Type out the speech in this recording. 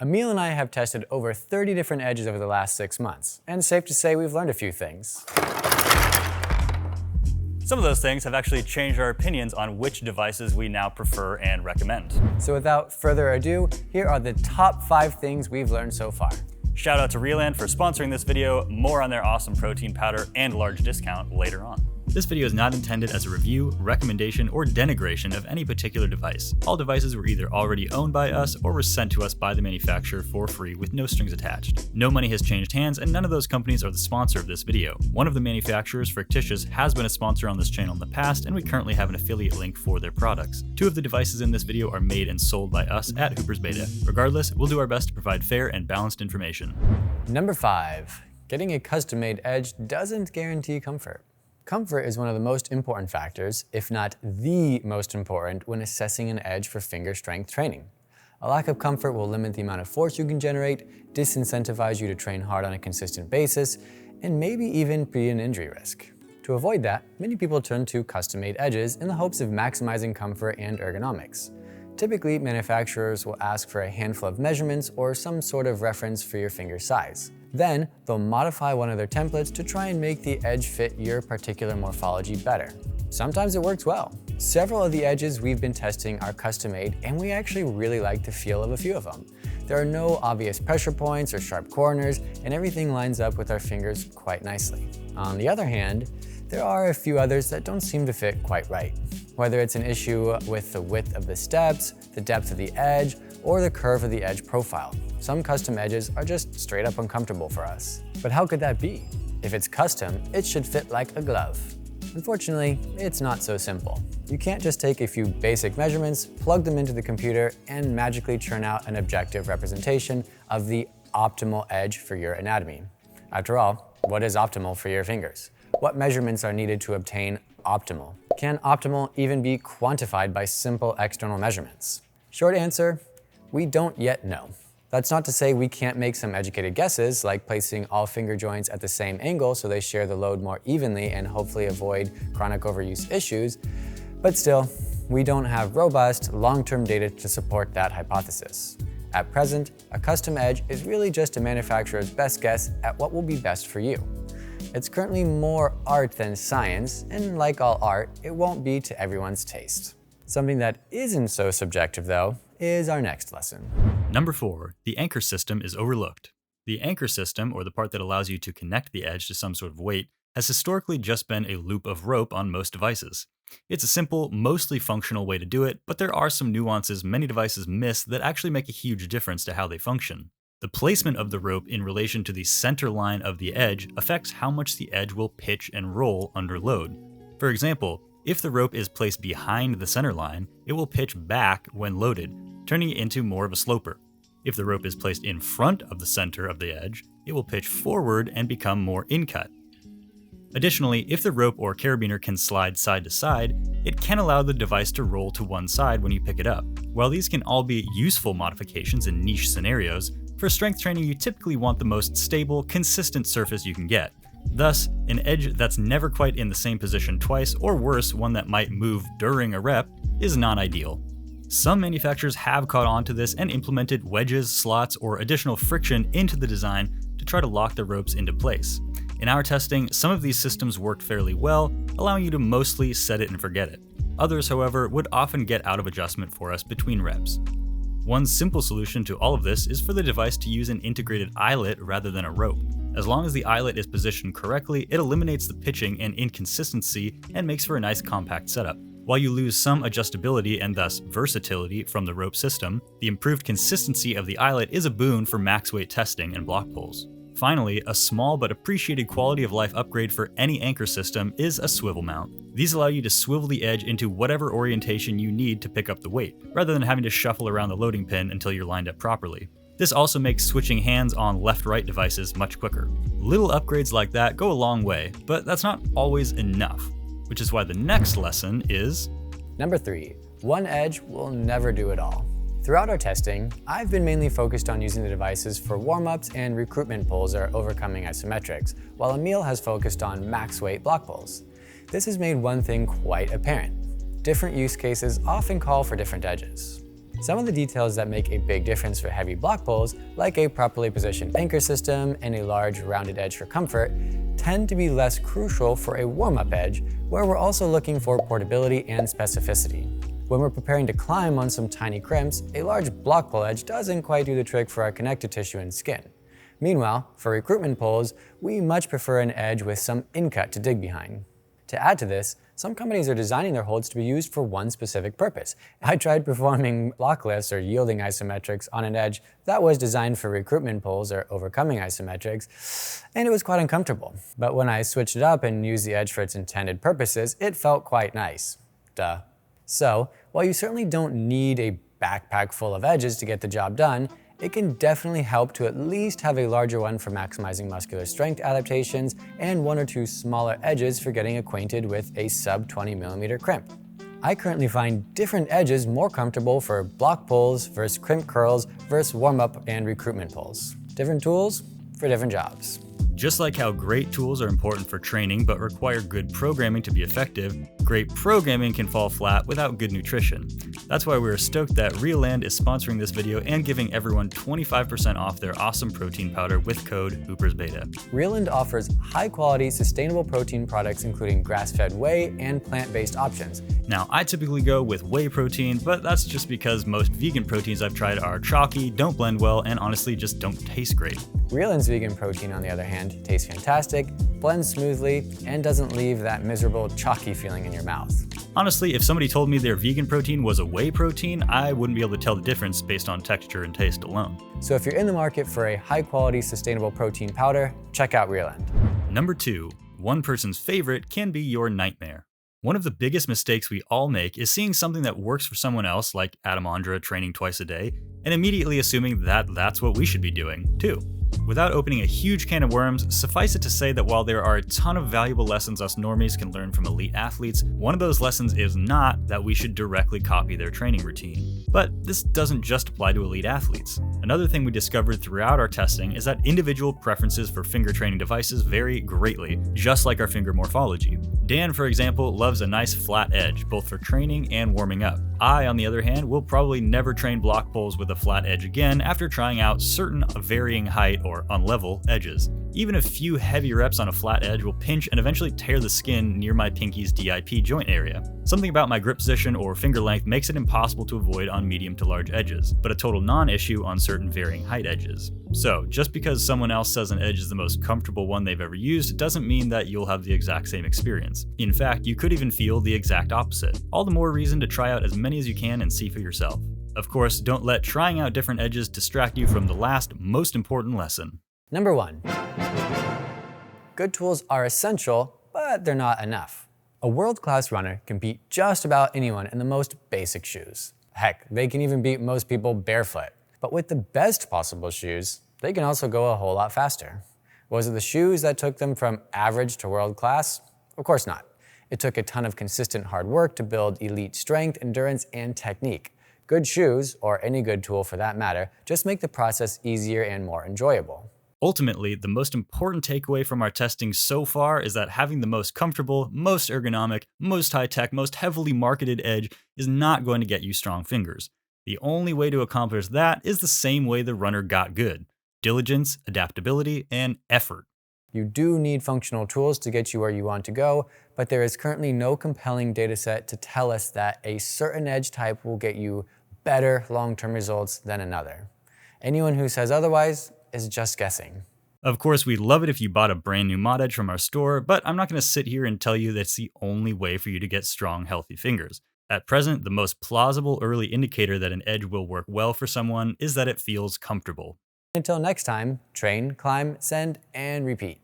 Emil and I have tested over 30 different edges over the last 6 months, and it's safe to say we've learned a few things. Some of those things have actually changed our opinions on which devices we now prefer and recommend. So without further ado, here are the top 5 things we've learned so far. Shout out to Reland for sponsoring this video, more on their awesome protein powder and large discount later on. This video is not intended as a review, recommendation, or denigration of any particular device. All devices were either already owned by us or were sent to us by the manufacturer for free with no strings attached. No money has changed hands, and none of those companies are the sponsor of this video. One of the manufacturers, Fictitious, has been a sponsor on this channel in the past, and we currently have an affiliate link for their products. 2 of the devices in this video are made and sold by us at Hooper's Beta. Regardless, we'll do our best to provide fair and balanced information. Number 5. Getting a custom-made edge doesn't guarantee comfort. Comfort is one of the most important factors, if not the most important, when assessing an edge for finger strength training. A lack of comfort will limit the amount of force you can generate, disincentivize you to train hard on a consistent basis, and maybe even be an injury risk. To avoid that, many people turn to custom-made edges in the hopes of maximizing comfort and ergonomics. Typically, manufacturers will ask for a handful of measurements or some sort of reference for your finger size. Then, they'll modify one of their templates to try and make the edge fit your particular morphology better. Sometimes it works well. Several of the edges we've been testing are custom-made, and we actually really like the feel of a few of them. There are no obvious pressure points or sharp corners, and everything lines up with our fingers quite nicely. On the other hand, there are a few others that don't seem to fit quite right. Whether it's an issue with the width of the steps, the depth of the edge, or the curve of the edge profile. Some custom edges are just straight up uncomfortable for us. But how could that be? If it's custom, it should fit like a glove. Unfortunately, it's not so simple. You can't just take a few basic measurements, plug them into the computer, and magically churn out an objective representation of the optimal edge for your anatomy. After all, what is optimal for your fingers? What measurements are needed to obtain optimal? Can optimal even be quantified by simple external measurements? Short answer, we don't yet know. That's not to say we can't make some educated guesses, like placing all finger joints at the same angle so they share the load more evenly and hopefully avoid chronic overuse issues, but still, we don't have robust, long-term data to support that hypothesis. At present, a custom edge is really just a manufacturer's best guess at what will be best for you. It's currently more art than science, and like all art, it won't be to everyone's taste. Something that isn't so subjective, though, is our next lesson. Number 4, the anchor system is overlooked. The anchor system, or the part that allows you to connect the edge to some sort of weight, has historically just been a loop of rope on most devices. It's a simple, mostly functional way to do it, but there are some nuances many devices miss that actually make a huge difference to how they function. The placement of the rope in relation to the center line of the edge affects how much the edge will pitch and roll under load. For example, if the rope is placed behind the center line, it will pitch back when loaded, turning it into more of a sloper. If the rope is placed in front of the center of the edge, it will pitch forward and become more in-cut. Additionally, if the rope or carabiner can slide side to side, it can allow the device to roll to one side when you pick it up. While these can all be useful modifications in niche scenarios, for strength training you typically want the most stable, consistent surface you can get. Thus, an edge that's never quite in the same position twice, or worse, one that might move during a rep, is not ideal. Some manufacturers have caught on to this and implemented wedges, slots, or additional friction into the design to try to lock the ropes into place. In our testing, some of these systems worked fairly well, allowing you to mostly set it and forget it. Others, however, would often get out of adjustment for us between reps. One simple solution to all of this is for the device to use an integrated eyelet rather than a rope. As long as the eyelet is positioned correctly, it eliminates the pitching and inconsistency and makes for a nice compact setup. While you lose some adjustability and thus versatility from the rope system, the improved consistency of the eyelet is a boon for max weight testing and block pulls. Finally, a small but appreciated quality of life upgrade for any anchor system is a swivel mount. These allow you to swivel the edge into whatever orientation you need to pick up the weight, rather than having to shuffle around the loading pin until you're lined up properly. This also makes switching hands on left-right devices much quicker. Little upgrades like that go a long way, but that's not always enough, which is why the next lesson is... Number 3, one edge will never do it all. Throughout our testing, I've been mainly focused on using the devices for warm-ups and recruitment pulls or overcoming isometrics, while Emil has focused on max weight block pulls. This has made one thing quite apparent. Different use cases often call for different edges. Some of the details that make a big difference for heavy block pulls, like a properly positioned anchor system and a large rounded edge for comfort, tend to be less crucial for a warm-up edge, where we're also looking for portability and specificity. When we're preparing to climb on some tiny crimps, a large block pull edge doesn't quite do the trick for our connective tissue and skin. Meanwhile, for recruitment pulls, we much prefer an edge with some in-cut to dig behind. To add to this, some companies are designing their holds to be used for one specific purpose. I tried performing block lifts or yielding isometrics on an edge that was designed for recruitment pulls or overcoming isometrics, and it was quite uncomfortable. But when I switched it up and used the edge for its intended purposes, it felt quite nice. Duh. So, while you certainly don't need a backpack full of edges to get the job done, it can definitely help to at least have a larger one for maximizing muscular strength adaptations and one or two smaller edges for getting acquainted with a sub 20mm crimp. I currently find different edges more comfortable for block pulls versus crimp curls versus warm-up and recruitment pulls. Different tools for different jobs. Just like how great tools are important for training but require good programming to be effective, great programming can fall flat without good nutrition. That's why we're stoked that Real Land is sponsoring this video and giving everyone 25% off their awesome protein powder with code HoopersBeta. Real Land offers high-quality, sustainable protein products including grass-fed whey and plant-based options. Now, I typically go with whey protein, but that's just because most vegan proteins I've tried are chalky, don't blend well, and honestly just don't taste great. Real Land's vegan protein, on the other hand, tastes fantastic, blends smoothly, and doesn't leave that miserable chalky feeling in your mouth. Honestly, if somebody told me their vegan protein was a whey protein, I wouldn't be able to tell the difference based on texture and taste alone. So if you're in the market for a high-quality, sustainable protein powder, check out Real Land. Number 2. One person's favorite can be your nightmare. One of the biggest mistakes we all make is seeing something that works for someone else, like Adam Ondra training twice a day, and immediately assuming that that's what we should be doing, too. Without opening a huge can of worms, suffice it to say that while there are a ton of valuable lessons us normies can learn from elite athletes, one of those lessons is not that we should directly copy their training routine. But this doesn't just apply to elite athletes. Another thing we discovered throughout our testing is that individual preferences for finger training devices vary greatly, just like our finger morphology. Dan, for example, loves a nice flat edge, both for training and warming up. I, on the other hand, will probably never train block pulls with a flat edge again after trying out certain varying height or unlevel edges. Even a few heavy reps on a flat edge will pinch and eventually tear the skin near my pinky's DIP joint area. Something about my grip position or finger length makes it impossible to avoid on medium to large edges, but a total non-issue on certain varying height edges. So, just because someone else says an edge is the most comfortable one they've ever used doesn't mean that you'll have the exact same experience. In fact, you could even feel the exact opposite. All the more reason to try out as many as you can and see for yourself. Of course, don't let trying out different edges distract you from the last, most important lesson. Number 1. Good tools are essential, but they're not enough. A world-class runner can beat just about anyone in the most basic shoes. Heck, they can even beat most people barefoot. But with the best possible shoes, they can also go a whole lot faster. Was it the shoes that took them from average to world-class? Of course not. It took a ton of consistent hard work to build elite strength, endurance, and technique. Good shoes, or any good tool for that matter, just make the process easier and more enjoyable. Ultimately, the most important takeaway from our testing so far is that having the most comfortable, most ergonomic, most high-tech, most heavily marketed edge is not going to get you strong fingers. The only way to accomplish that is the same way the runner got good: diligence, adaptability, and effort. You do need functional tools to get you where you want to go, but there is currently no compelling data set to tell us that a certain edge type will get you better long-term results than another. Anyone who says otherwise is just guessing. Of course, we'd love it if you bought a brand new mod edge from our store, but I'm not going to sit here and tell you that's the only way for you to get strong, healthy fingers. At present, the most plausible early indicator that an edge will work well for someone is that it feels comfortable. Until next time, train, climb, send, and repeat.